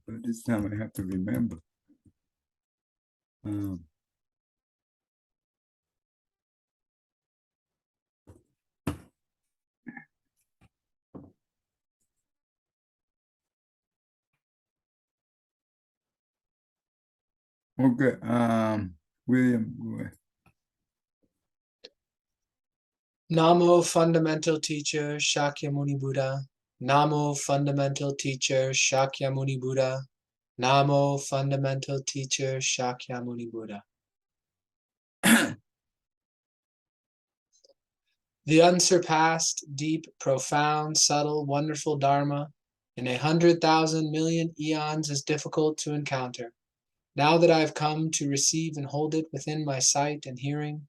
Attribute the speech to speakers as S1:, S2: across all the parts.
S1: But this time I have to remember. Okay, William, go ahead.
S2: Namo fundamental teacher Shakyamuni Buddha. Namo fundamental teacher Shakyamuni Buddha. Namo fundamental teacher Shakyamuni Buddha. The unsurpassed, deep, profound, subtle, wonderful Dharma in 100,000 million eons is difficult to encounter. Now that I have come to receive and hold it within my sight and hearing,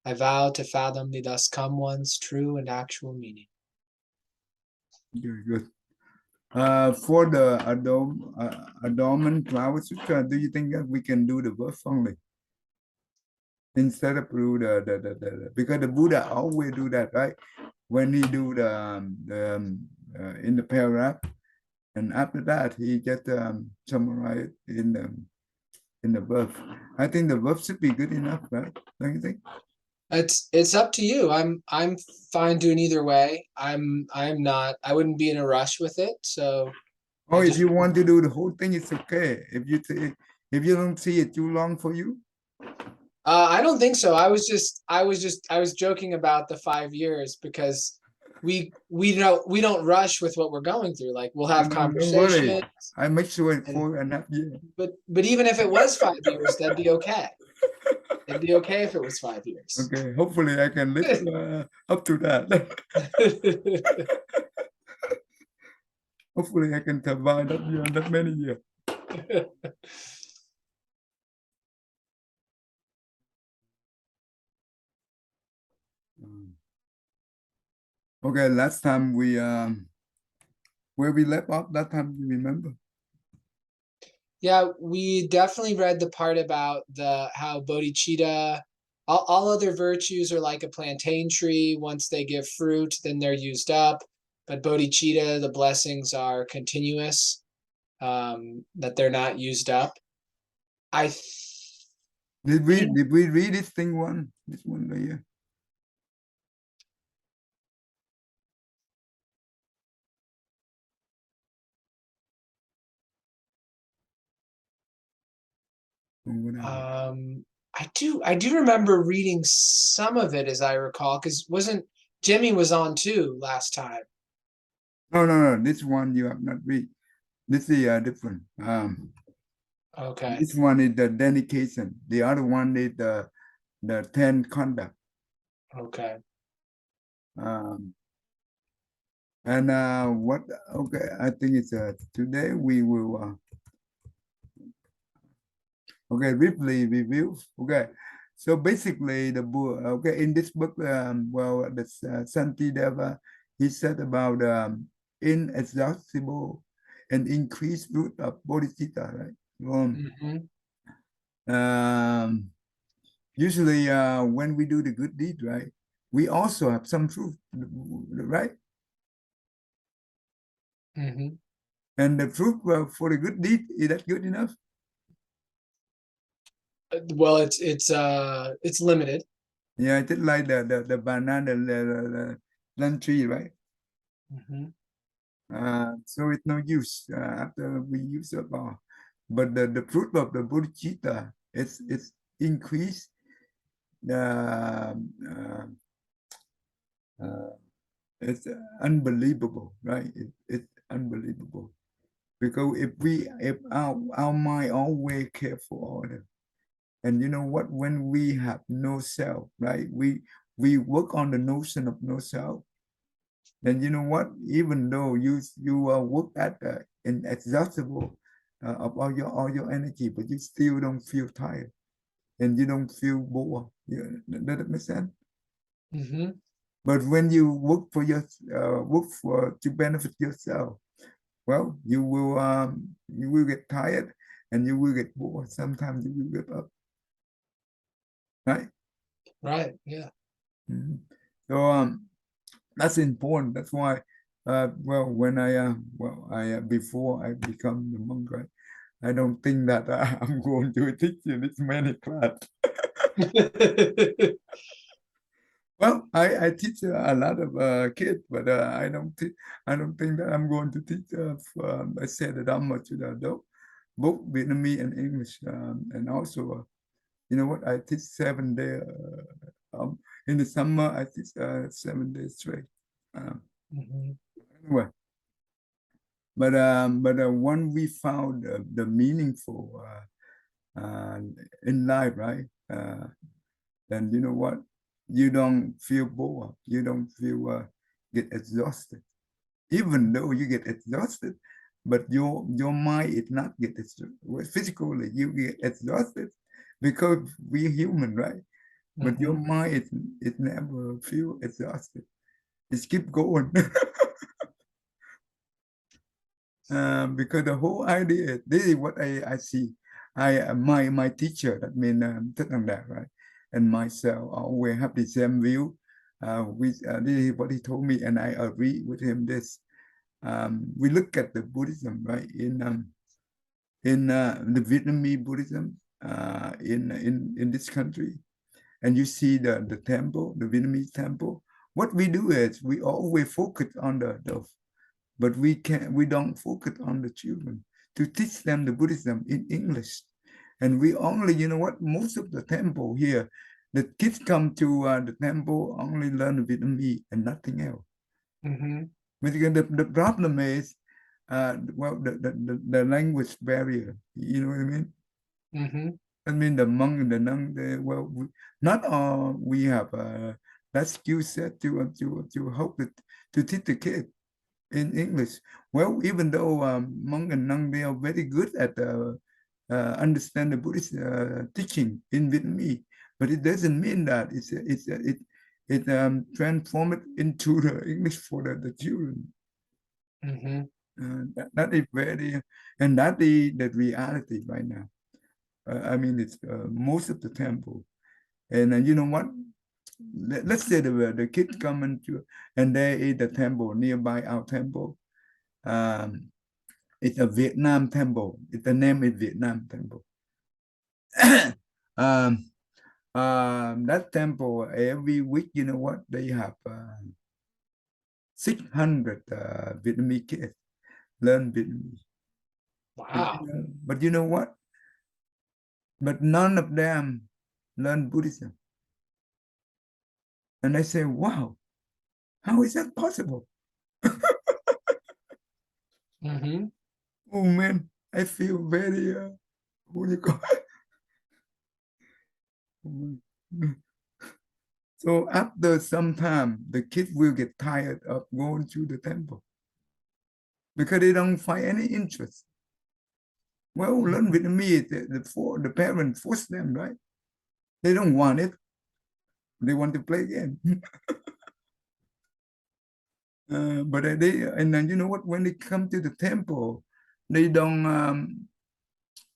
S2: I vow to fathom the thus come one's true and actual meaning.
S1: Very good. For the Adornment Flower Sutra, do you think that we can do the verse only instead of do because the Buddha always do that, right? When he do in the paragraph, and after that he just summarize in the verse. I think the verse should be good enough, right? Don't you think?
S2: It's up to you. I'm fine doing either way. I'm not. I wouldn't be in a rush with it. So.
S1: Oh, if you want to do the whole thing, it's okay. If you don't see it too long for you.
S2: I don't think so. I was joking about the 5 years because we don't rush with what we're going through. Like we'll have conversations.
S1: I make sure it's 4.5 years.
S2: But even if it was 5 years, that'd be okay. It'd be okay if it was 5 years.
S1: Okay, hopefully I can live up to that. Hopefully I can survive that many years. Okay, last time we where we left off that time, you remember?
S2: Yeah, we definitely read the part about how bodhicitta, all other virtues are like a plantain tree. Once they give fruit, then they're used up. But bodhicitta, the blessings are continuous, that they're not used up.
S1: Did we read this one right here?
S2: I do remember reading some of it, as I recall, because wasn't Jimmy was on too last time.
S1: No, this one you have not read. This is different.
S2: Okay.
S1: This one is the dedication. The other one is the 10 conduct.
S2: Okay.
S1: And okay, I think it's today we will okay, briefly review. Okay, so basically the book, okay, in this book, well, the Santideva, he said about inexhaustible and increased root of Bodhicitta, right? Usually when we do the good deed, right, we also have some truth, right? And the fruit for the good deed, is that good enough?
S2: Well, it's limited.
S1: Yeah, just like the banana, the tree, right? So it's no use after we use it all. But the fruit of the Bodhicitta, it's increased. It's unbelievable, right? It's unbelievable because if our mind always care for order, and you know what? When we have no self, right? We work on the notion of no self. Then you know what? Even though you work at inexhaustible of all your energy, but you still don't feel tired, and you don't feel bored. Yeah, does that make sense? But when you work to benefit yourself, well, you will get tired, and you will get bored. Sometimes you will give up. Right?
S2: Right. Yeah.
S1: So that's important. That's why well when I before I become the monk, right, I don't think that I'm going to teach in this many class. Well, I teach a lot of kids, but I don't think that I'm going to teach. I said that I'm much adult, both Vietnamese and English, and also, you know what? I teach 7 day. In the summer, I teach 7 days straight. Um,
S2: Mhm.
S1: anyway, but when we found the meaningful in life, right? Then you know what? You don't feel bored. You don't feel get exhausted, even though you get exhausted. But your mind is not get exhausted. Well, physically, you get exhausted because we're human, right? But your
S2: Mhm.
S1: mind it never feel exhausted. It keep going. Because the whole idea, this is what I see. My teacher, that means Thích Năng Đạt, right? And myself always have the same view. This is what he told me, and I agree with him. This we look at the Buddhism, right? In the Vietnamese Buddhism in this country, and you see the temple, the Vietnamese temple. What we do is we always focus on the but we don't focus on the children to teach them the Buddhism in English. And we only, you know what, most of the temple here, the kids come to the temple only learn Vietnamese and nothing else.
S2: Mhm.
S1: Because the problem is, well, the language barrier. You know what I mean?
S2: Mhm.
S1: I mean, the monk and the nun, well, not all we have that skill set to help it to teach the kid in English. Well, even though monk and nun, they are very good at understand the Buddhist teaching in Vietnamese, but it doesn't mean that it transform it into the English for the children.
S2: Mhm.
S1: That is very, and that is the reality right now. I mean, it's most of the temple. And you know what? Let's say the kids come into, and there is the temple nearby our temple. Um, it's a Vietnam temple. The name is Vietnam temple. um, that temple every week, you know what? They have 600 Vietnamese kids learn Vietnamese.
S2: Wow.
S1: But you know what? But none of them learn Buddhism. And I say, wow, how is that possible?
S2: Mhm.
S1: Oh man, I feel very, what do you call it? So after some time, the kids will get tired of going to the temple because they don't find any interest. Well, learn
S2: Mhm.
S1: Vietnamese, the parents force them, right? They don't want it. They want to play again. But and then you know what? When they come to the temple, they don't.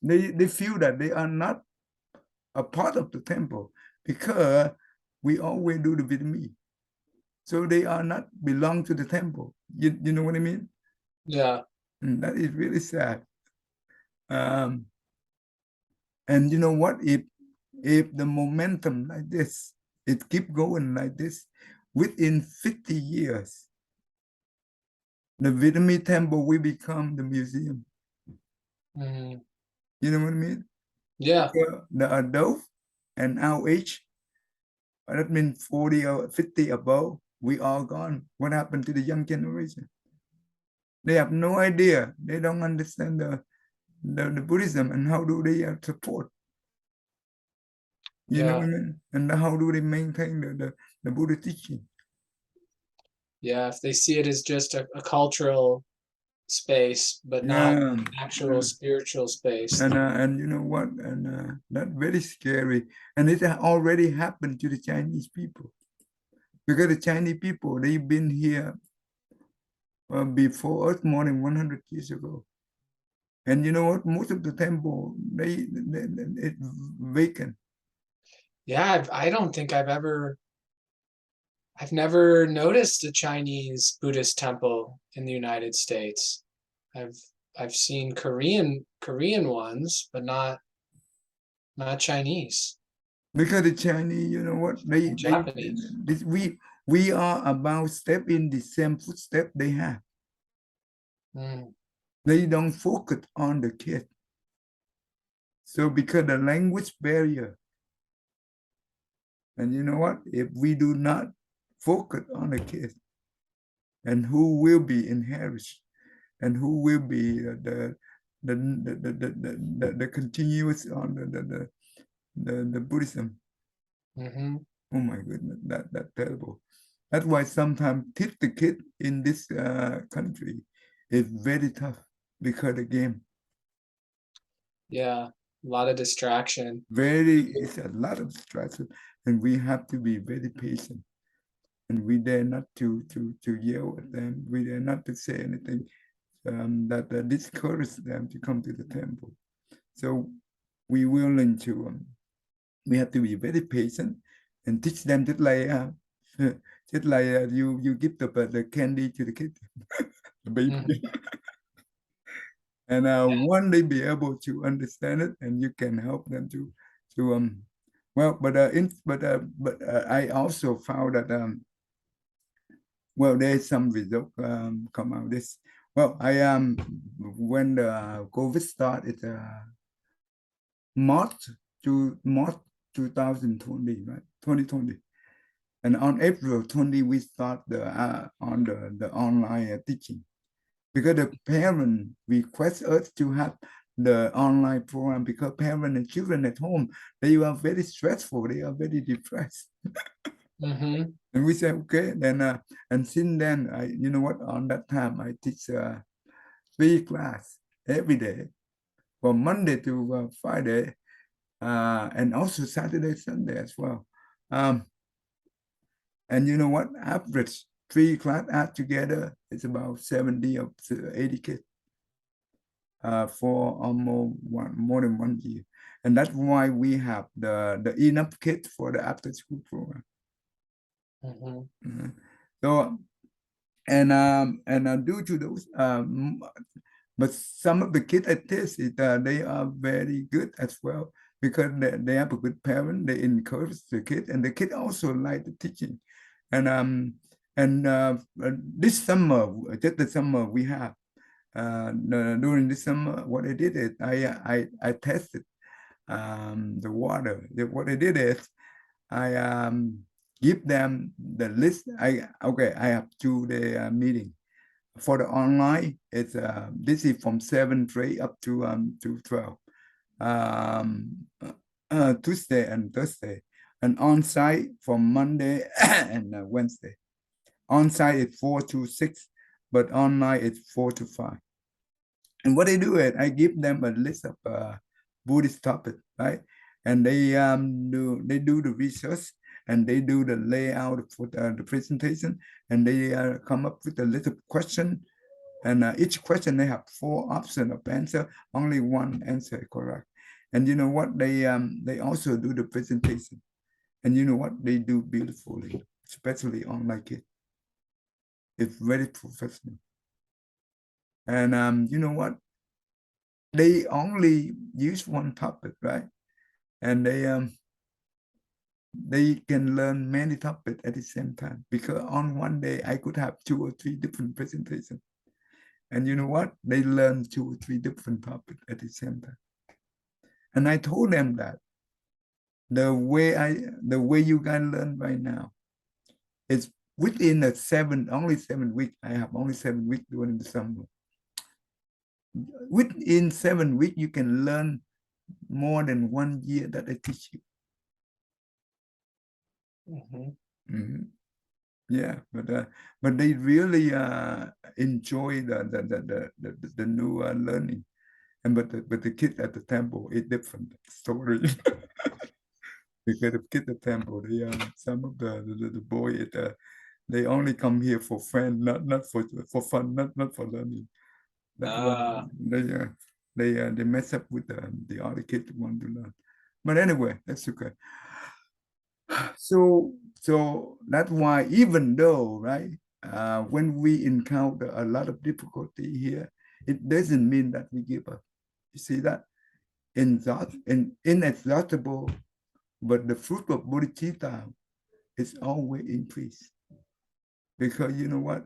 S1: They feel that they are not a part of the temple because we always do the Vietnamese. So they are not belong to the temple. You know what I mean?
S2: Yeah.
S1: And that is really sad. Um, and you know what? If the momentum like this, it keep going like this, within 50 years, the Vietnamese temple will become the museum.
S2: Mhm.
S1: You know what I mean?
S2: Yeah.
S1: Because the adult and our age, that means 40 or 50 above, we all gone. What happened to the young generation? They have no idea. They don't understand the Buddhism and how do they support. You know what
S2: Yeah.
S1: I mean? And how do they maintain the Buddha teaching?
S2: Yeah. If they see it as just a cultural space, but not
S1: Yeah.
S2: actual spiritual space.
S1: And you know what? And that's very scary. And it already happened to the Chinese people because the Chinese people they've been here before us more than 100 years ago. And you know what? Most of the temple it's vacant.
S2: Yeah. I don't think I've never noticed a Chinese Buddhist temple in the United States. I've I've seen Korean ones, but not Chinese
S1: Because the Chinese, you know what,
S2: and Japanese.
S1: we are about step in the same footstep they have.
S2: Mm,
S1: They don't focus on the kid. So because the language barrier, and you know what, if we do not focus on the kid, and who will be inherited, and who will be the continuous on the Buddhism.
S2: mm-hmm.
S1: Oh my goodness, that terrible. That's why sometimes teach the kid in this country is very tough because the game
S2: Yeah, a lot of distraction.
S1: it's a lot of distraction, and we have to be very patient. And we dare not to yell at them. We dare not to say anything that discourage them to come to the temple. So we willing to we have to be very patient and teach them just like you give the candy to the kid, the baby,
S2: Mhm.
S1: and one they be able to understand it, and you can help them to well, but I also found that well, there's some result come out this. Well, I when the COVID started, March March 2020, right? 2020. And on April 20, we start on the online teaching because the parent request us to have the online program because parents and children at home, they are very stressful, they are very depressed.
S2: Mm-hmm.
S1: And we say, okay, then, and since then, you know what, on that time, I teach 3 class every day from Monday to Friday, and also Saturday, Sunday as well. Um, and you know what, average 3 class add together, it's about 70 or 80 kids for almost more than 1 year. And that's why we have the enough kids for the after school program.
S2: Mm-hmm.
S1: So and due to those but some of the kids at this they are very good as well because they have a good parent, they encourage the kid, and the kid also like the teaching. And this summer, just the summer we have during this summer, what I did is I tested the water. What I did is I give them the list. I have 2 day meeting for the online. It's this is from 7 to 8 up to 12. Tuesday and Thursday, and on site from Monday and Wednesday. On site is 4 to 6, but online it's 4 to 5. And what I do is I give them a list of Buddhist topics, right? And they do the research, and they do the layout for the presentation, and they come up with a list of questions. And each question they have 4 options of answer, only one answer correct. And you know what? They also do the presentation, and you know what? They do beautifully, especially online kids. It's very professional. And you know what? They only use one topic, right? And they can learn many topics at the same time because on one day I could have 2 or 3 different presentations. And you know what? They learn 2 or 3 different topics at the same time. And I told them that the way you guys learn right now is within only 7 weeks. I have only 7 weeks during the summer. Within 7 weeks, you can learn more than 1 year that I teach you.
S2: Mm-hmm.
S1: Mm-hmm. Yeah, but they really enjoy the new learning. And but the kids at the temple is different story. Because the kids at the temple, they some of the boy they only come here for fun, not for fun, not for learning. That's why
S2: Ah,
S1: they mess up with the other kids who want to learn. But anyway, that's okay. So that's why even though, right, when we encounter a lot of difficulty here, it doesn't mean that we give up. You see that? Inexhaustible, but the fruit of bodhicitta is always increased. Because you know what?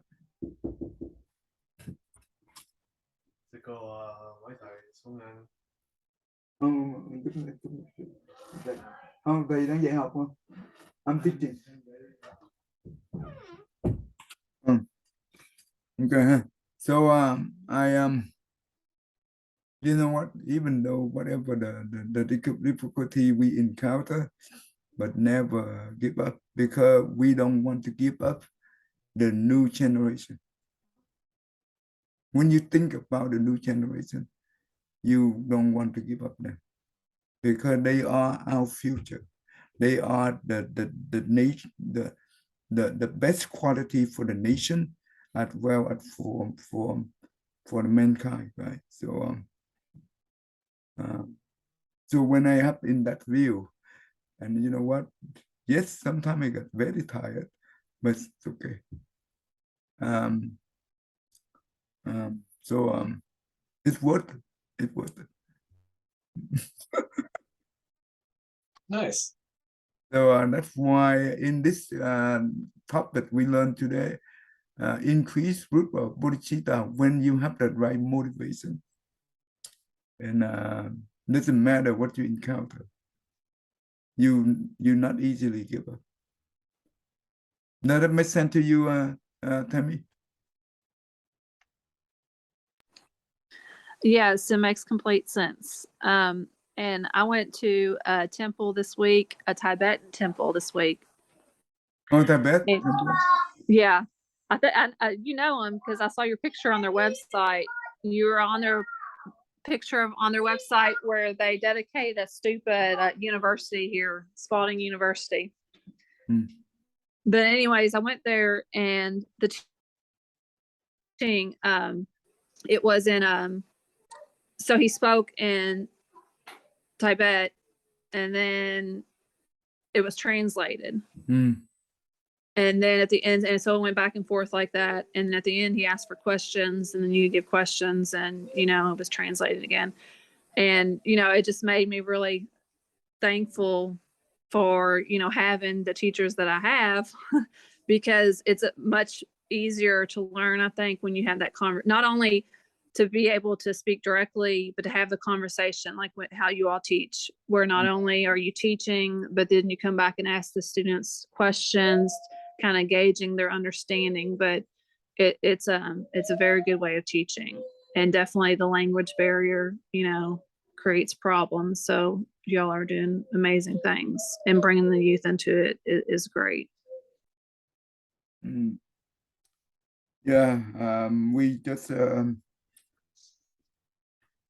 S1: Không, thầy đang dạy học không? I'm teaching. Okay. So you know what? Even though whatever the difficulty we encounter, but never give up, because we don't want to give up the new generation. When you think about the new generation, you don't want to give up them, because they are our future. They are the nation, the best quality for the nation, as well as for the mankind, right? So so when I have in that view, and you know what? Yes, sometimes I get very tired, but it's okay. So it's worth it. It's worth it.
S2: Nice.
S1: So that's why in this topic we learned today, increase root of bodhicitta when you have the right motivation. And doesn't matter what you encounter. You not easily give up. Now that makes sense to you, Tammy?
S3: Yes, it makes complete sense. And I went to a temple this week, a Tibetan temple this week.
S1: Oh, Tibet?
S3: Yeah, you know them because I saw your picture on their website. You were on their picture on their website where they dedicate a stupa at a university here, Spalding University. But anyways, I went there and the teaching, it was in so he spoke in Tibet and then it was translated. And then at the end, and so it went back and forth like that. And at the end, he asked for questions, and then you give questions, and it was translated again. And it just made me really thankful for having the teachers that I have, because it's much easier to learn, I think, when you have that not only to be able to speak directly, but to have the conversation like how you all teach, where not only are you teaching, but then you come back and ask the students questions, kind of gauging their understanding. But it's a very good way of teaching. And definitely the language barrier, creates problems. So y'all are doing amazing things, and bringing the youth into it is great.
S1: Yeah, we just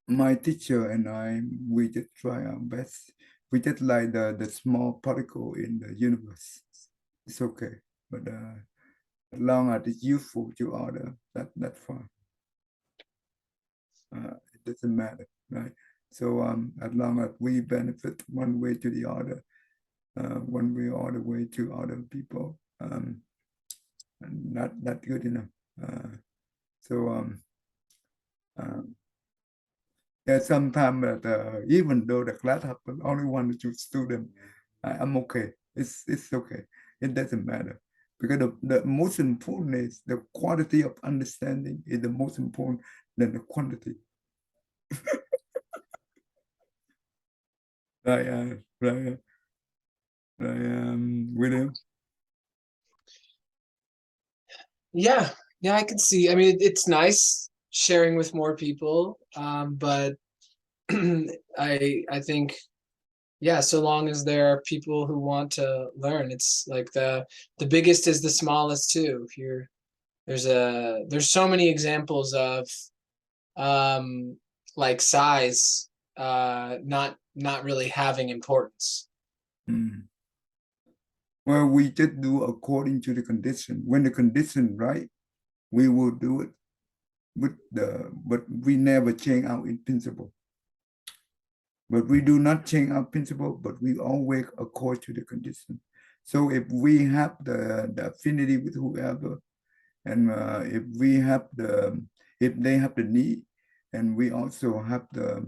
S1: my teacher and I, we just try our best. We just like the small particle in the universe. It's okay, but as long as it's useful to others, that's fine. It doesn't matter, right? So as long as we benefit one way to the other, one way or the way to other people, and not good enough. Yeah, sometimes even though the class have only one or two students, I'm okay. It's okay. It doesn't matter, because the most important is the quality of understanding is the most important than the quantity. William.
S2: Yeah, I can see. I mean, it's nice sharing with more people, but I think, yeah, so long as there are people who want to learn, it's like the biggest is the smallest too. If there's so many examples of like size not really having importance.
S1: Well, we just do according to the condition. When the condition right, we will do it. But we never change our principle. But we do not change our principle, but we always accord to the condition. So if we have the affinity with whoever, and if they have the need, and we also have the,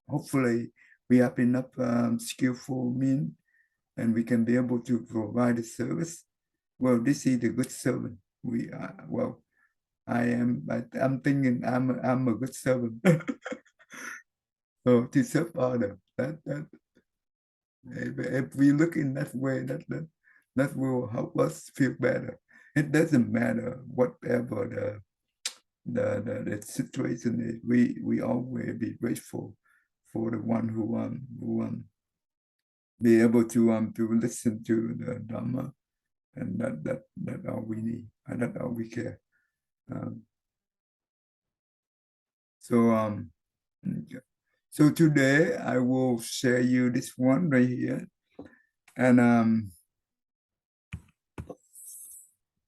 S1: hopefully we have enough skillful men, and we can be able to provide a service. Well, this is the good servant. We are, well, I'm thinking I'm a good servant. So to serve other, that if we look in that way, that will help us feel better. It doesn't matter whatever the situation is. We always be grateful for the one who be able to listen to the Dhamma, and that all we need, and that all we care. So today I will share you this one right here, and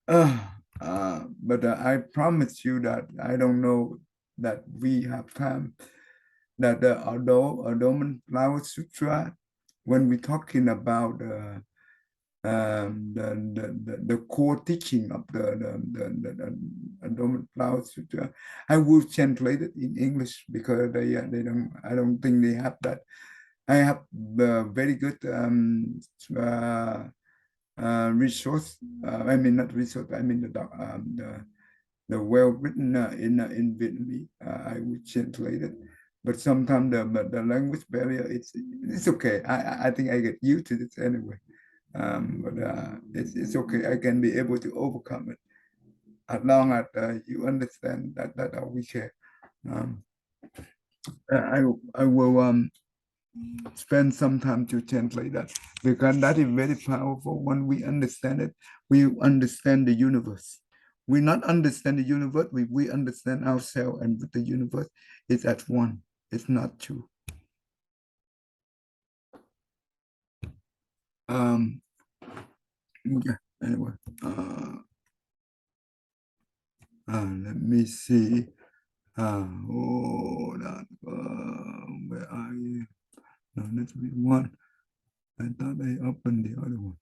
S1: but I promise you that I don't know that we have time. That although Adornment Flower Sutra, when we're talking about the core teaching of the Adornment Flower Sutra, I will translate it in English because they don't. I don't think they have that. I have very good resource. I mean not resource. I mean the well written in Vietnamese. I will translate it. But sometimes the language barrier, it's okay. I think I get used to this anyway. But it's okay. I can be able to overcome it as long as you understand that we care. I will spend some time to translate that, because that is very powerful. When we understand it, we understand the universe. We not understand the universe, we understand ourselves, and with the universe, it's at one. It's not two. Yeah, anyway. Let me see. Hold on. Where are you? No, let's be one. I thought I opened the other one.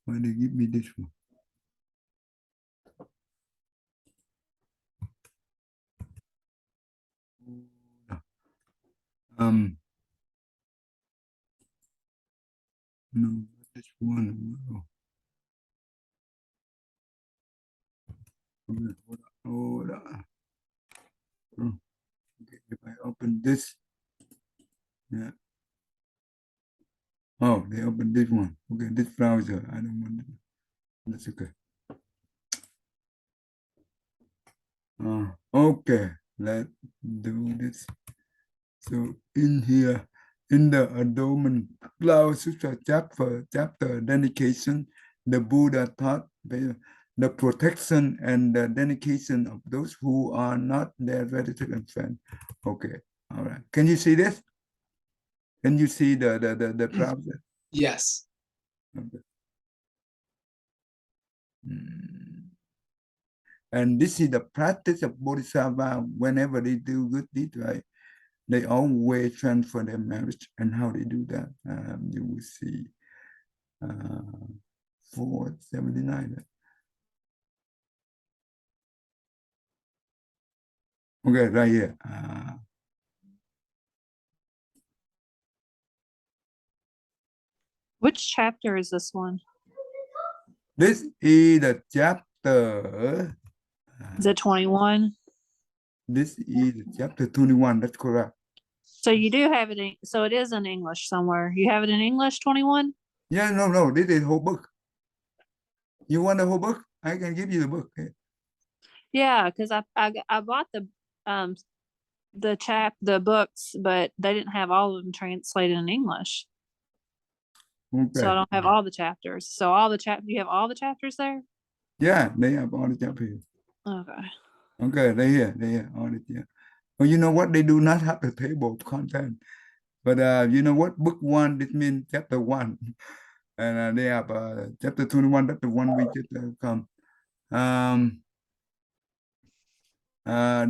S1: Why they give me this one? No, this one. Hold on. Okay, if I open this, yeah. Oh, they opened this one. Okay, this browser. I don't want it. That's okay. Okay, let's do this. So in here, in the Adornment Flower Sutra chapter dedication, the Buddha taught the protection and the dedication of those who are not their relative and friend. Okay, all right. Can you see this? Can you see the browser?
S2: Yes.
S1: Okay. And this is the practice of Bodhisattva. Whenever they do good deeds, right? They always transfer their marriage, and how they do that. You will see 479. Okay, right here.
S3: Which chapter is this one?
S1: This is the chapter.
S3: Is it 21?
S1: This is chapter 21. That's correct.
S3: So you do have it so it is in English somewhere. You have it in English, 21?
S1: Yeah, no. This is whole book. You want the whole book? I can give you the book.
S3: Yeah, because I bought the books, but they didn't have all of them translated in English.
S1: Okay.
S3: So I don't have all the chapters. So all the you have all the chapters there?
S1: Yeah, they have all the chapters.
S3: Okay.
S1: Okay, they here, all the yeah. Well, you know what? They do not have the table of content. But you know what? Book 1, this means chapter 1. And they have chapter 21, that's the one we just come.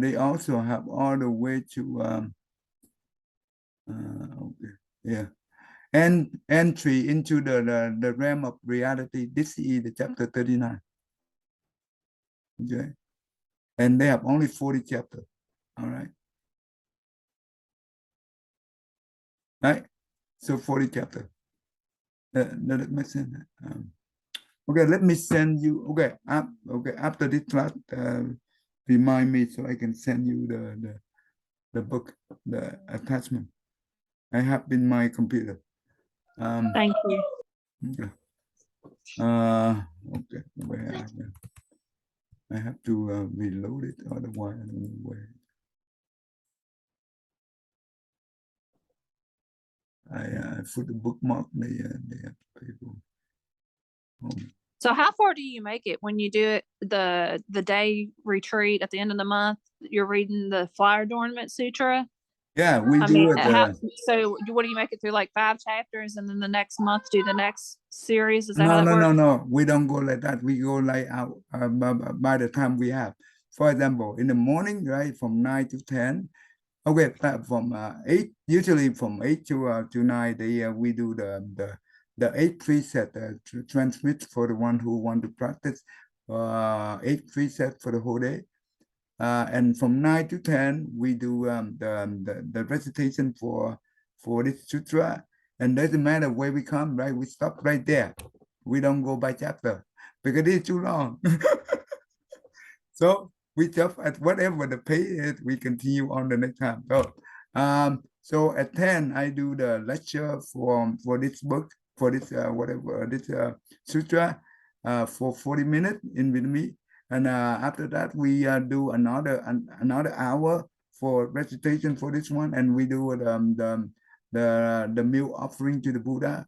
S1: They also have all the way to okay, yeah. And entry into the realm of reality. This is the chapter 39. Okay. And they have only 40 chapters. All right. right? So 40 chapter. Does it make sense? Okay, let me send you. Okay, okay. After this class, remind me so I can send you the book, the attachment. I have in my computer.
S3: Thank you.
S1: Okay. Okay. Where I have to reload it, otherwise I don't know where. I put the bookmark there. People.
S3: So how far do you make it when you do it the day retreat at the end of the month? You're reading the Flower Adornment Sutra.
S1: Yeah, we
S3: I
S1: do
S3: mean,
S1: it.
S3: so what do you make it through, like 5 chapters, and then the next month do the next series? Is that how that works?
S1: No. We don't go like that. We go like out by the time we have. For example, in the morning, right, from 9 to 10. Okay, from 8, usually from 8 to 9, we do the 8 preset transmit for the one who want to practice 8 preset for the whole day. And from 9 to 10, we do the recitation for this sutra. And doesn't matter where we come, right? We stop right there. We don't go by chapter because it's too long. So we just at whatever the pay is, we continue on the next time. So at 10, I do the lecture for this book, for this whatever this sutra for 40 minutes in Vietnamese. And after that, we do another hour for recitation for this one, and we do the meal offering to the Buddha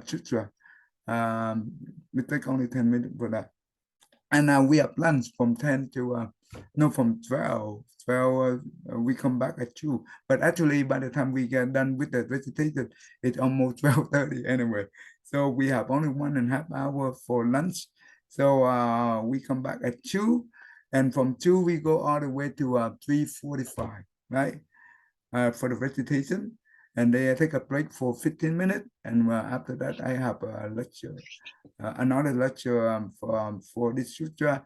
S1: sutra. We take only 10 minutes for that. And we have lunch from 10 to from 12 we come back at 2, but actually by the time we get done with the recitation, it's almost 12:30 anyway. So we have only 1.5 hours for lunch. So we come back at 2, and from 2 we go all the way to 3:45, right, for the recitation. And they take a break for 15 minutes, and after that I have a lecture, another lecture for this sutra,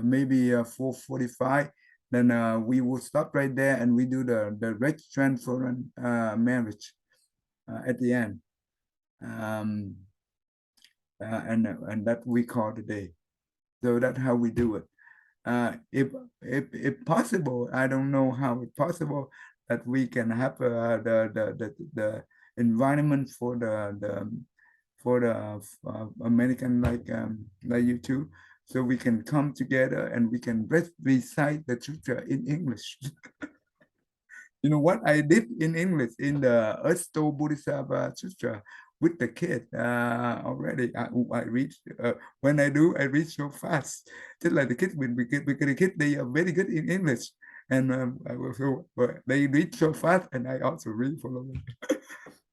S1: maybe 4:45. Then we will stop right there, and we do the rich transfer marriage at the end, and that we call the day. So that's how we do it. If possible, I don't know how it's possible that we can have the environment for the American like you two, so we can come together and we can recite the sutra in English. You know what I did in English in the Earthstone Bodhisattva Sutra with the kid already. I read when I read so fast, just like the kids. Because the kids, they are very good in English, and they read so fast, and I also read for them.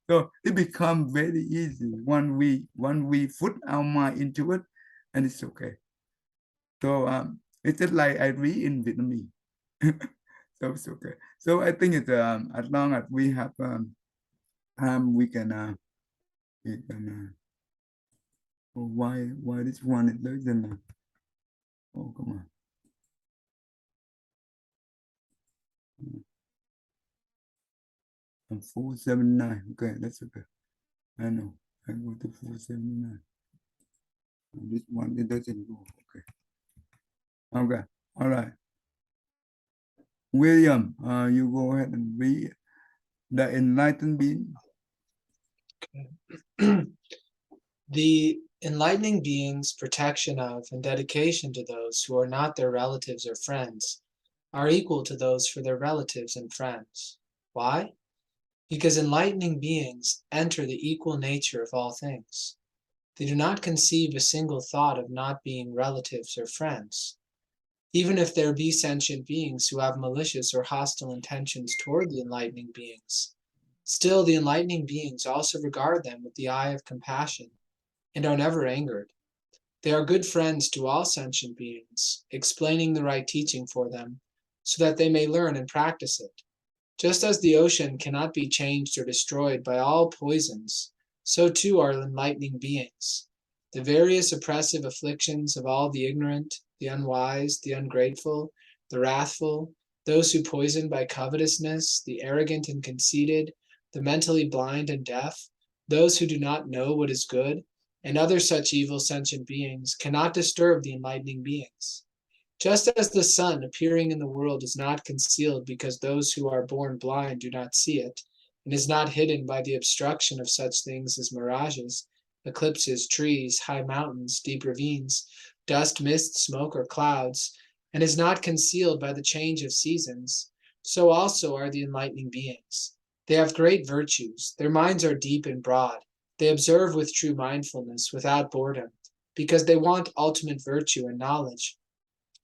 S1: So it becomes very easy when we put our mind into it, and it's okay. So it's just like I read in Vietnamese. So it's okay. So I think it's as long as we have time, we can oh, why this one is doesn't oh, come on. I'm 479. Okay, that's okay. I know. I go to 479. This one it doesn't go. Okay. Okay. All right. William, you go ahead and read the enlightened being.
S2: The enlightening beings' protection of and dedication to those who are not their relatives or friends are equal to those for their relatives and friends. Why? Because enlightening beings enter the equal nature of all things. They do not conceive a single thought of not being relatives or friends. Even if there be sentient beings who have malicious or hostile intentions toward the enlightening beings, still the enlightening beings also regard them with the eye of compassion and are never angered. They are good friends to all sentient beings, explaining the right teaching for them, so that they may learn and practice it. Just as the ocean cannot be changed or destroyed by all poisons, so too are enlightening beings. The various oppressive afflictions of all the ignorant, the unwise, the ungrateful, the wrathful, those who poison by covetousness, the arrogant and conceited, the mentally blind and deaf, those who do not know what is good, and other such evil sentient beings cannot disturb the enlightening beings. Just as the sun appearing in the world is not concealed because those who are born blind do not see it, and is not hidden by the obstruction of such things as mirages, eclipses, trees, high mountains, deep ravines, dust, mist, smoke, or clouds, and is not concealed by the change of seasons, so also are the enlightening beings. They have great virtues. Their minds are deep and broad. They observe with true mindfulness, without boredom, because they want ultimate virtue and knowledge.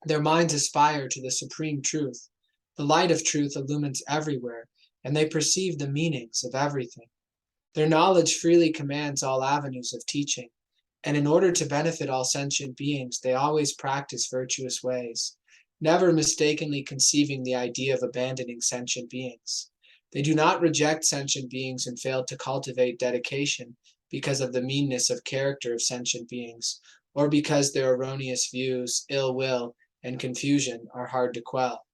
S2: Their minds aspire to the supreme truth. The light of truth illumines everywhere, and they perceive the meanings of everything. Their knowledge freely commands all avenues of teaching, and in order to benefit all sentient beings, they always practice virtuous ways, never mistakenly conceiving the idea of abandoning sentient beings. They do not reject sentient beings and fail to cultivate dedication because of the meanness of character of sentient beings, or because their erroneous views, ill will, and confusion are hard to quell.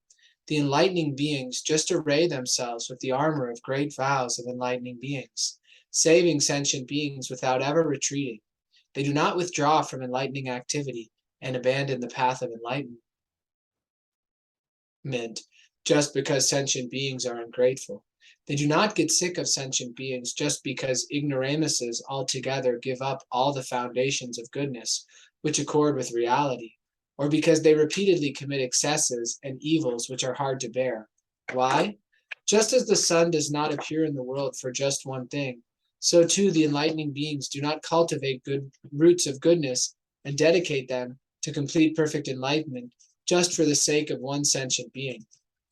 S2: The enlightening beings just array themselves with the armor of great vows of enlightening beings, saving sentient beings without ever retreating. They do not withdraw from enlightening activity and abandon the path of enlightenment just because sentient beings are ungrateful. They do not get sick of sentient beings just because ignoramuses altogether give up all the foundations of goodness which accord with reality, or because they repeatedly commit excesses and evils which are hard to bear. Why? Just as the sun does not appear in the world for just one thing, so too the enlightening beings do not cultivate good roots of goodness and dedicate them to complete perfect enlightenment just for the sake of one sentient being.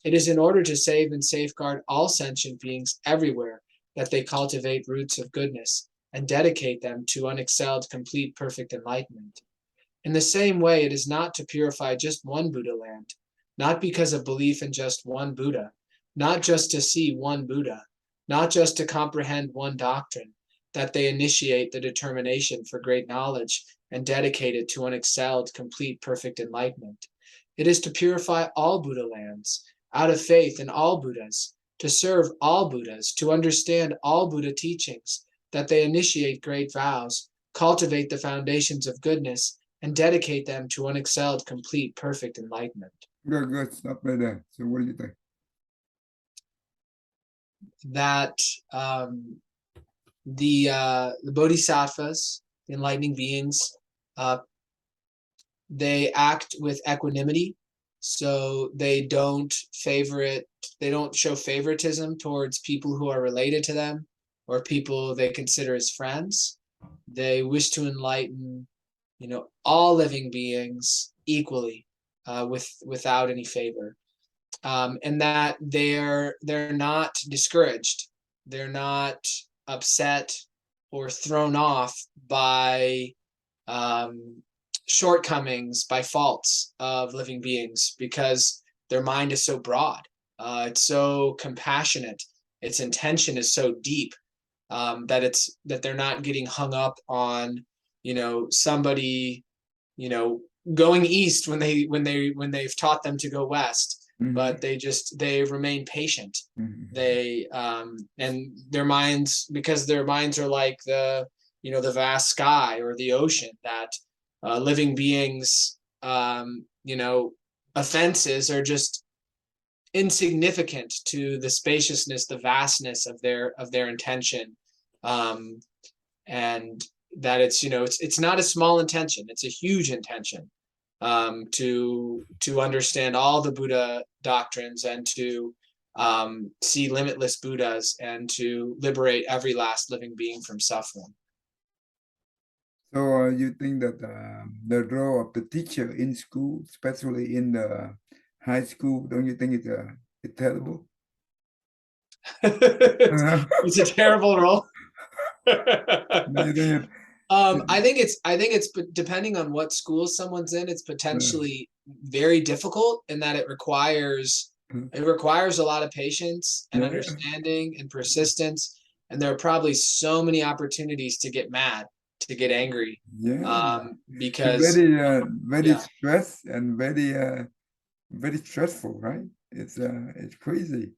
S2: It is in order to save and safeguard all sentient beings everywhere that they cultivate roots of goodness and dedicate them to unexcelled, complete, perfect enlightenment. In the same way, it is not to purify just one Buddha land, not because of belief in just one Buddha, not just to see one Buddha, not just to comprehend one doctrine, that they initiate the determination for great knowledge and dedicate it to unexcelled, complete, perfect enlightenment. It is to purify all Buddha lands, out of faith in all Buddhas, to serve all Buddhas, to understand all Buddha teachings, that they initiate great vows, cultivate the foundations of goodness, and dedicate them to unexcelled, complete, perfect enlightenment.
S1: Good. Stop right there. So what do you think?
S2: That the Bodhisattvas, the enlightening beings, they act with equanimity, so they don't show favoritism towards people who are related to them or people they consider as friends. They wish to enlighten, all living beings equally, without any favor, and that they're not discouraged, they're not upset or thrown off by shortcomings, by faults of living beings, because their mind is so broad, it's so compassionate, its intention is so deep, that they're not getting hung up on somebody going east when they've taught them to go west. Mm-hmm. But they remain patient. Mm-hmm. They and their minds, because their minds are like the vast sky or the ocean, that living beings offenses are just insignificant to the spaciousness, the vastness of their intention, and that it's not a small intention, it's a huge intention, to understand all the Buddha doctrines and to see limitless Buddhas and to liberate every last living being from suffering.
S1: So you think that the role of the teacher in school, especially in the high school, don't you think it's terrible?
S2: It's a terrible role. I think it's depending on what school someone's in, it's potentially very difficult in that it requires a lot of patience and understanding and persistence, and there are probably so many opportunities to get mad, to get angry, because
S1: very stressed and very very stressful, right? It's crazy.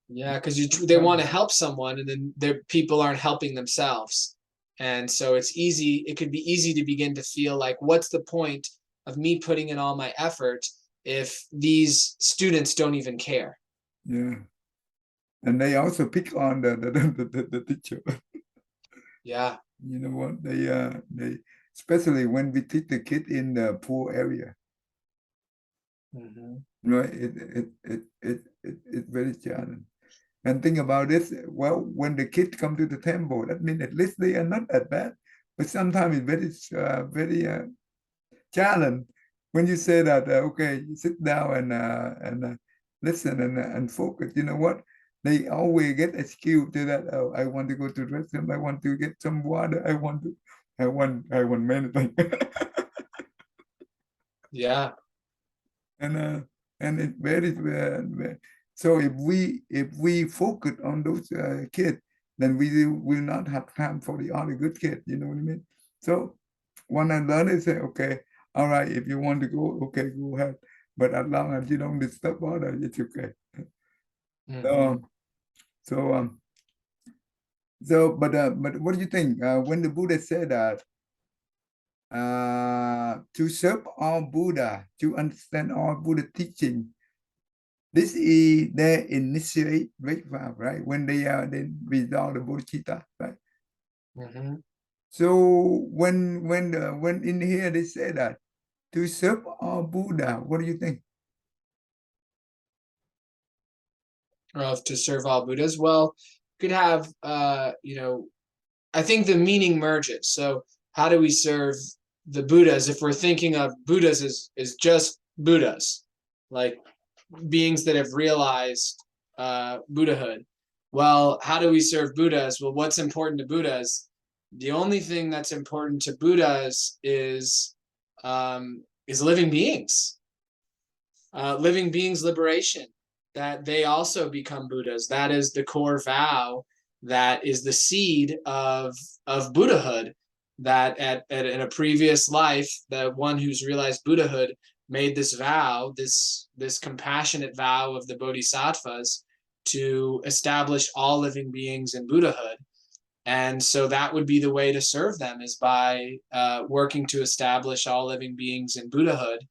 S2: Yeah, because they want to help someone, and then their people aren't helping themselves, and so it's easy. It could be easy to begin to feel like, what's the point of me putting in all my effort if these students don't even care?
S1: Yeah, and they also pick on the teacher.
S2: Yeah.
S1: You know what? They especially when we teach the kid in the poor area.
S2: Mm-hmm.
S1: Right? It's very challenging. And think about this, well, when the kids come to the temple, that means at least they are not that bad. But sometimes it's very challenge when you say that, okay, you sit down and listen and focus. You know what? They always get excuse to that. Oh, I want to go to the restroom. I want to get some water. I want many things.
S2: Yeah.
S1: And it varies. So if we focus on those kids, then we will not have time for the other good kids. You know what I mean? So when I learned it, say, okay, all right, if you want to go, okay, go ahead. But as long as you don't disturb others, it's okay.
S2: Mm-hmm.
S1: So, but what do you think? When the Buddha said that to serve all Buddha, to understand all Buddha teaching, this is their initiate breakfast, right? When they resolve the Bodhicitta, right?
S2: Mm-hmm.
S1: So when in here they say that to serve all Buddha, what do you think?
S2: Of to serve all Buddhas. Well, could have I think the meaning merges. So how do we serve the Buddhas if we're thinking of Buddhas as just Buddhas, like beings that have realized Buddhahood? Well, how do we serve Buddhas? Well, what's important to Buddhas? The only thing that's important to Buddhas is living beings, living beings' liberation. That they also become Buddhas. That is the core vow. That is the seed of Buddhahood. That in a previous life, the one who's realized Buddhahood made this vow, this compassionate vow of the Bodhisattvas to establish all living beings in Buddhahood. And so that would be the way to serve them, is by working to establish all living beings in Buddhahood.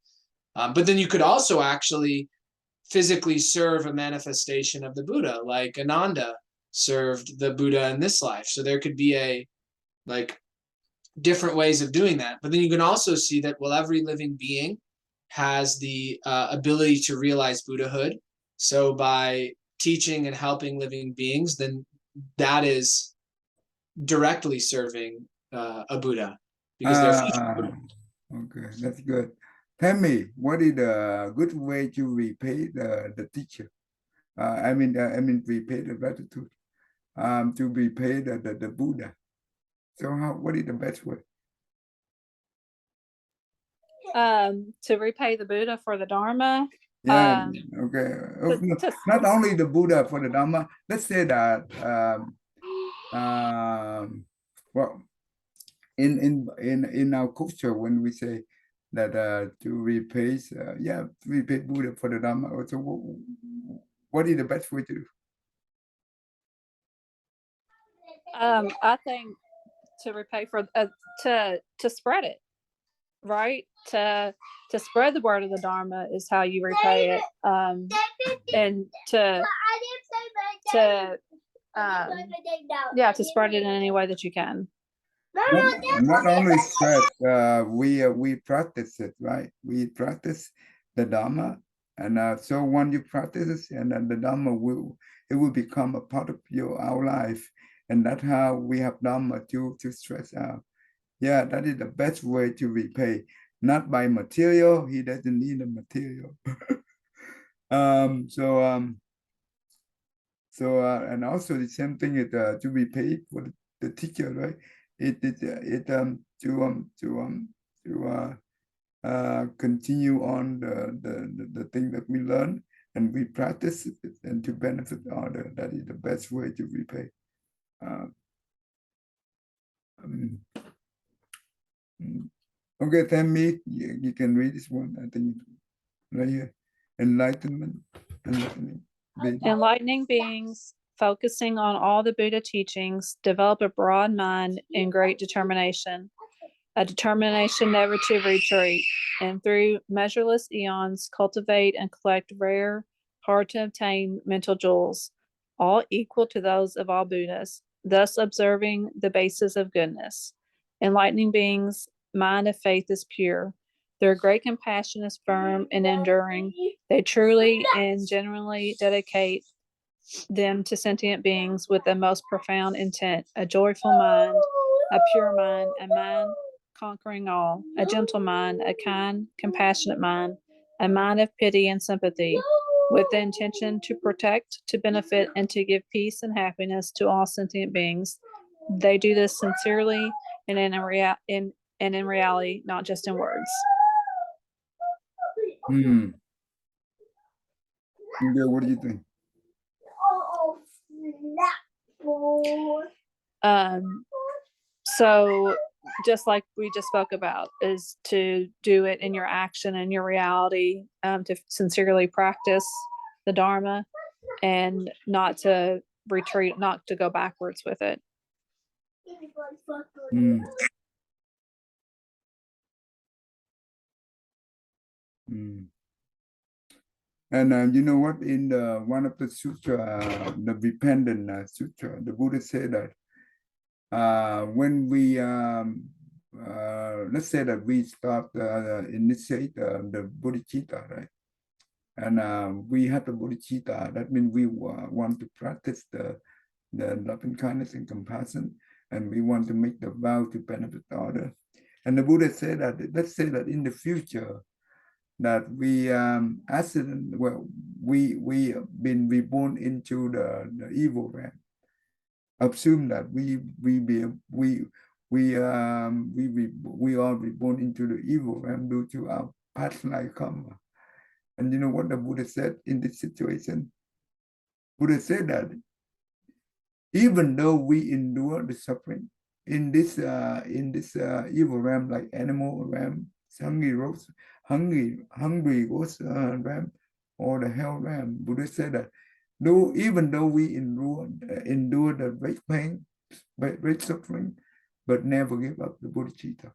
S2: But then you could also actually physically serve a manifestation of the Buddha, like Ananda served the Buddha in this life. So there could be like different ways of doing that. But then you can also see that, well, every living being has the ability to realize Buddhahood. So by teaching and helping living beings, then that is directly serving a Buddha, because they're
S1: Okay, that's good. Tell me, what is a good way to repay the teacher? I mean, repay the gratitude. To repay the Buddha. So what is the best way?
S3: To repay the Buddha for the Dharma.
S1: Yeah, okay. Not only the Buddha for the Dharma. Let's say that well, in our culture, when we say that to repay Buddha for the Dharma, also what is the best way to do?
S3: I think to repay for to spread it, right? To spread the word of the Dharma is how you repay it. And to to spread it in any way that you can.
S1: Not only spread, we practice it, right? We practice the Dharma, and so when you practice it, and then the Dharma will become a part of our life, and that's how we have Dharma to stress out. Yeah, that is the best way to repay, not by material. He doesn't need the material. And also the same thing is to repay for the teacher, right? To continue on the thing that we learn and we practice it and to benefit others. That is the best way to repay. Okay, tell me, you can read this one, I think, right here. enlightenment,
S3: Enlightening beings, focusing on all the Buddha teachings, develop a broad mind and great determination, a determination never to retreat, and through measureless eons cultivate and collect rare, hard to obtain mental jewels, all equal to those of all Buddhas, thus observing the basis of goodness. Enlightening beings, mind of faith is pure. Their great compassion is firm and enduring. They truly and genuinely dedicate them to sentient beings with the most profound intent, a joyful mind, a pure mind, a mind conquering all, a gentle mind, a kind, compassionate mind, a mind of pity and sympathy, with the intention to protect, to benefit, and to give peace and happiness to all sentient beings. They do this sincerely and in reality, not just in words.
S1: Yeah, what do you think?
S3: So just like we just spoke about, is to do it in your action and your reality, to sincerely practice the Dharma and not to retreat, not to go backwards with it.
S1: And you know what? In the one of the sutra, the Dependent Sutra, the Buddha said that when we let's say that we start initiate the Bodhicitta, right? And we have the Bodhicitta. That means we want to practice the loving kindness and compassion, and we want to make the vow to benefit others. And the Buddha said that, let's say that in the future, that we we been reborn into the evil realm. Assume that we are reborn into the evil realm due to our past life karma. And you know what the Buddha said in this situation? Buddha said that even though we endure the suffering in this evil realm, like animal realm, hungry ghost realm, or the hell realm, Buddha said that even though we endure the great pain, great suffering, but never give up the Bodhicitta.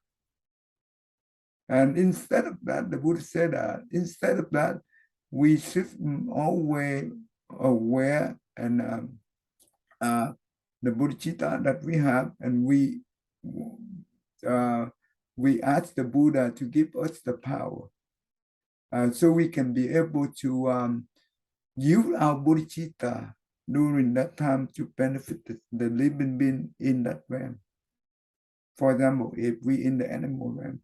S1: And instead of that, the Buddha said that instead of that, we should always aware and the Bodhicitta that we have, and we ask the Buddha to give us the power, so we can be able to use our Bodhicitta during that time to benefit the living being in that realm. For example, if we in the animal realm,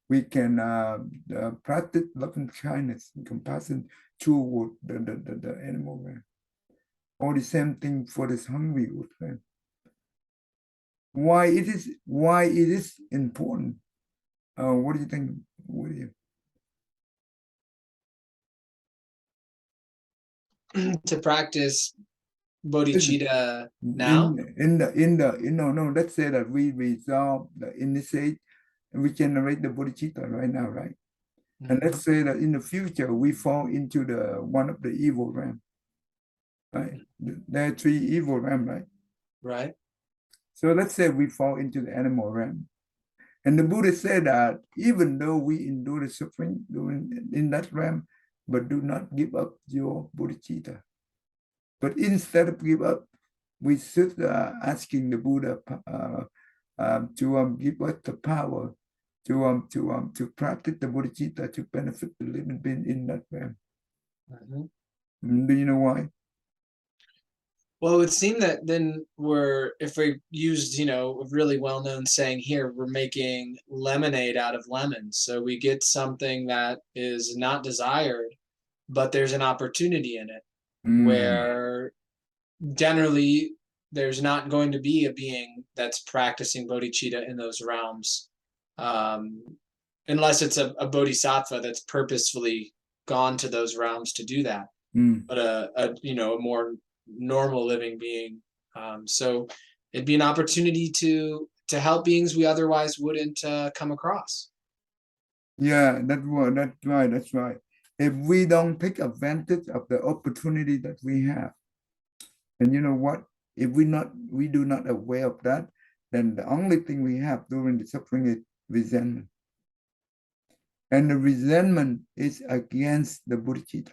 S1: we can practice loving kindness and compassion toward the animal realm. Or the same thing for this hungry realm. Why it is important? What do you think? What do
S2: you to practice bodhicitta now?
S1: Let's say that we resolve the initiate and we generate the bodhicitta right now, right? Mm-hmm. And let's say that in the future we fall into the one of the evil realm, right? There are 3 evil realm, right?
S2: Right.
S1: So let's say we fall into the animal realm. And the Buddha said that even though we endure the suffering in that realm, but do not give up your bodhicitta. But instead of give up, we should asking the Buddha to give us the power to practice the bodhicitta to benefit the living being in that realm. Mm-hmm. Do you know why?
S2: Well, it would seem that then if we used, a really well-known saying here, we're making lemonade out of lemons. So we get something that is not desired, but there's an opportunity in it where generally there's not going to be a being that's practicing bodhicitta in those realms, unless it's a bodhisattva that's purposefully gone to those realms to do that. But a more normal living being. So it'd be an opportunity to help beings we otherwise wouldn't come across.
S1: Yeah, that's right. if we don't take advantage of the opportunity that we have, and you know what, if we do not aware of that, then the only thing we have during the suffering is resentment. And the resentment is against the Bodhicitta.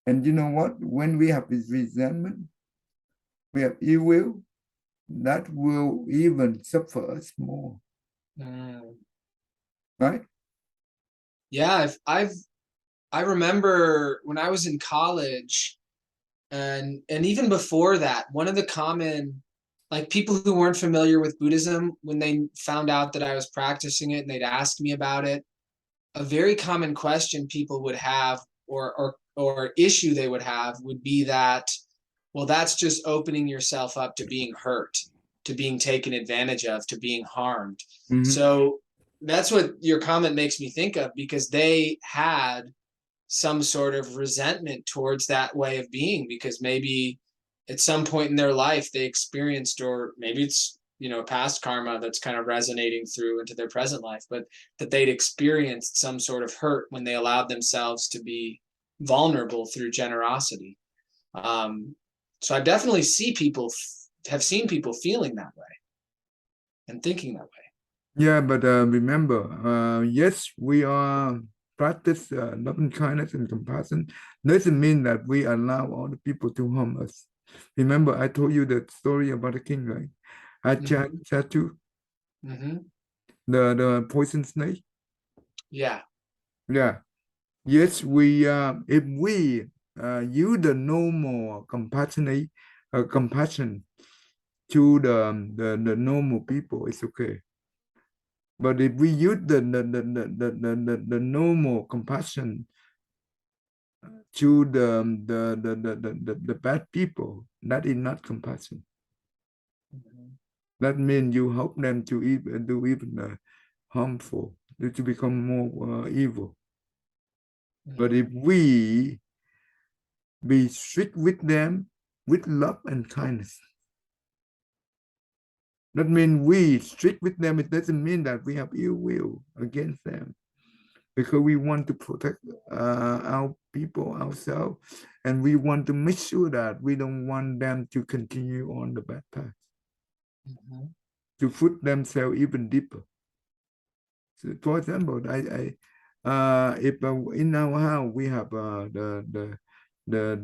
S1: And you know what? When we have this resentment, we have ill will, that will even suffer us more. Right?
S2: Yeah, I remember when I was in college, and even before that, one of the common, like, people who weren't familiar with Buddhism, when they found out that I was practicing it and they'd ask me about it, a very common question people would have, or issue they would have, would be that, well, that's just opening yourself up to being hurt, to being taken advantage of, to being harmed. So that's what your comment makes me think of, because they had some sort of resentment towards that way of being, because maybe at some point in their life they experienced, or maybe it's, you know, past karma that's kind of resonating through into their present life, but that they'd experienced some sort of hurt when they allowed themselves to be vulnerable through generosity. So I definitely have seen people feeling that way and thinking that way.
S1: Yeah, but remember, yes, we are practice loving kindness and compassion. Doesn't mean that we allow all the people to harm us. Remember, I told you the story about the king, right? Chatu, the poison snake.
S2: Yeah.
S1: Yeah. Yes, we if we use the normal compassion to the normal people, it's okay. But if we use the normal compassion to the bad people, that is not compassion. That means you help them to do even harmful, to become more evil. But if we be strict with them with love and kindness, that means we strict with them. It doesn't mean that we have ill will against them, because we want to protect our people, ourselves, and we want to make sure that we don't want them to continue on the bad path, to put themselves even deeper. So, for example, if in our house we have the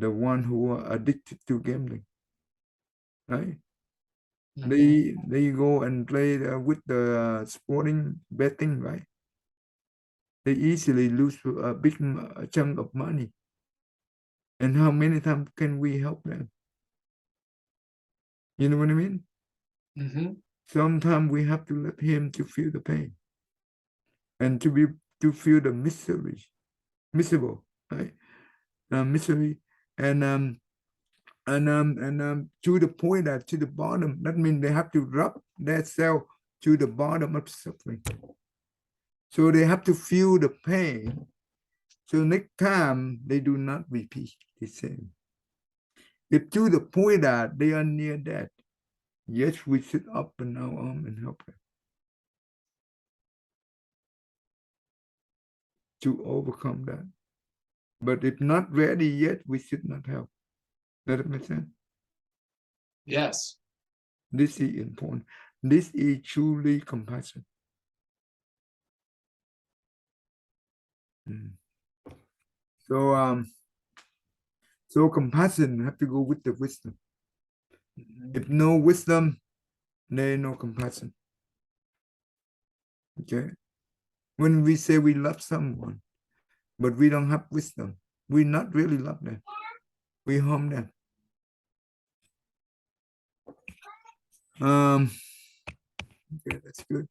S1: one who are addicted to gambling, right? They go and play with the sporting betting, right? They easily lose a big chunk of money. And how many times can we help them? You know what I mean? Sometimes we have to let him to feel the pain and to feel the miserable, right? Misery, and to the point that to the bottom. That means they have to rub their self to the bottom of suffering. So they have to feel the pain. So next time they do not repeat the same. If to the point that they are near death, yes, we should open our arm and help them to overcome that. But if not ready yet, we should not help. Does that make sense?
S2: Yes.
S1: This is important. This is truly compassion. So compassion have to go with the wisdom. If no wisdom, there is no compassion. Okay. When we say we love someone, but we don't have wisdom, we not really love them. We harm them. Okay, that's good.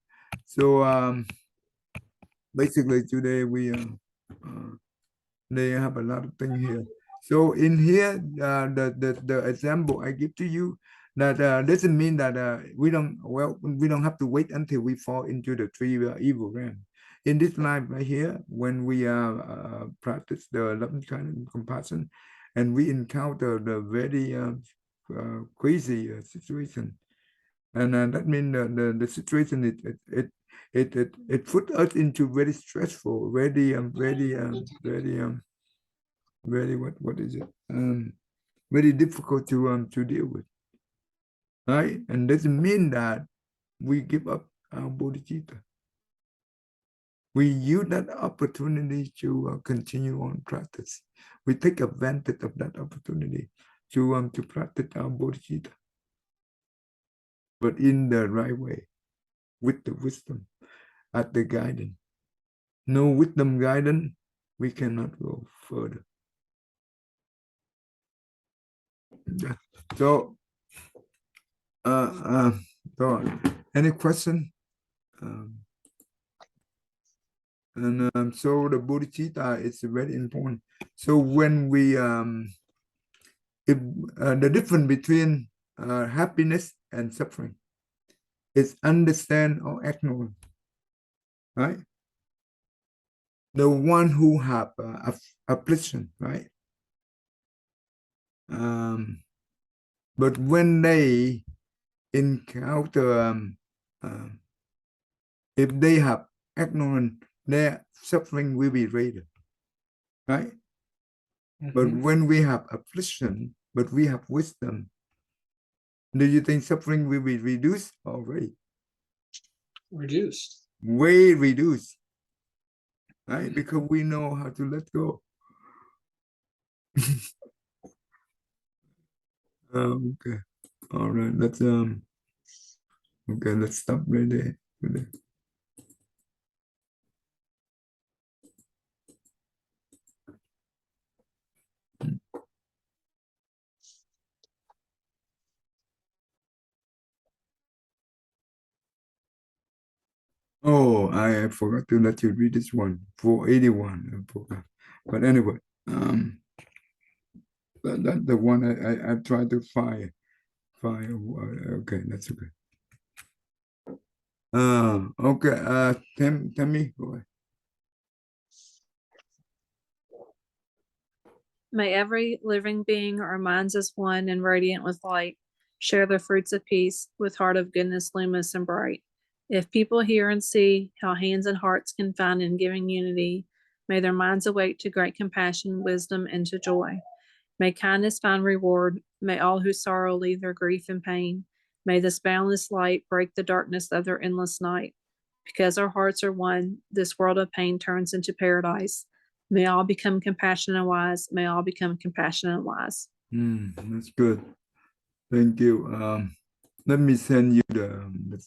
S1: So basically today they have a lot of things here. So in here, the example I give to you, that doesn't mean that we don't have to wait until we fall into the three evil realm. In this life right here, when we practice the loving kindness and compassion, and we encounter the very crazy situation, And that means the situation it put us into very stressful, very very what is it? Very difficult to deal with, right? And doesn't mean that we give up our bodhicitta. We use that opportunity to continue on practice. We take advantage of that opportunity to practice our bodhicitta, but in the right way, with the wisdom at the guidance. No wisdom guidance, we cannot go further. Yeah. So, so any question? So the bodhicitta is very important. So when we if the difference between happiness and suffering is understand or ignore, right? The one who have affliction, right? But when they encounter, if they have ignorance, their suffering will be greater, right? But when we have affliction, but we have wisdom, do you think suffering will be reduced or raised?
S2: Reduced.
S1: Way reduced, right? Because we know how to let go. Okay, all right. Let's okay. Let's stop right there. Oh, I forgot to let you read this one. 481. But anyway, that's the one I tried to find. Okay, that's okay. Okay. Tell me. Go ahead.
S3: May every living being our minds as one and radiant with light, share the fruits of peace with heart of goodness luminous and bright. If people hear and see how hands and hearts can find in giving unity, may their minds awake to great compassion, wisdom, and to joy. May kindness find reward. May all who sorrow leave their grief and pain. May this boundless light break the darkness of their endless night. Because our hearts are one, this world of pain turns into paradise. May all become compassionate and wise. May all become compassionate and wise.
S1: That's good. Thank you. Let me send you the